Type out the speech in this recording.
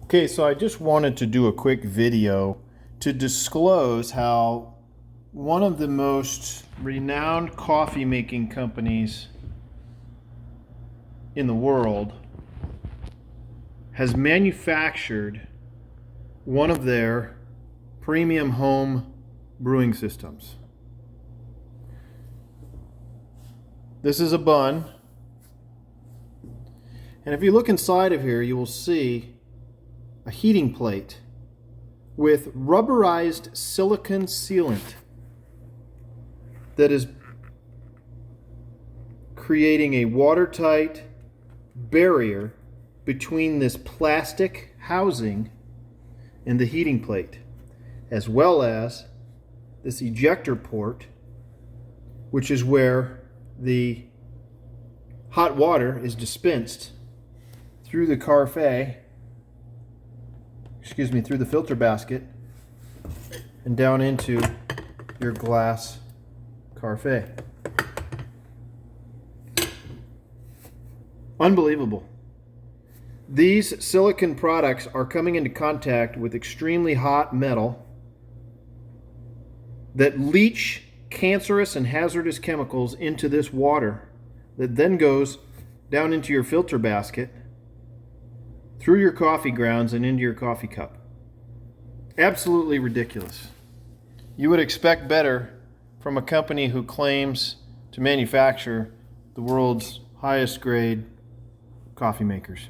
Okay, so I just wanted to do a quick video to disclose how one of the most renowned coffee making companies in the world has manufactured one of their premium home brewing systems. This is a BUNN, and if you look inside of here, you will see a heating plate with rubberized silicone sealant that is creating a watertight barrier between this plastic housing and the heating plate, as well as this ejector port, which is where the hot water is dispensed through the through the filter basket and down into your glass caraffe. Unbelievable. These silicone products are coming into contact with extremely hot metal that leach cancerous and hazardous chemicals into this water that then goes down into your filter basket, through your coffee grounds and into your coffee cup. Absolutely ridiculous. You would expect better from a company who claims to manufacture the world's highest grade coffee makers.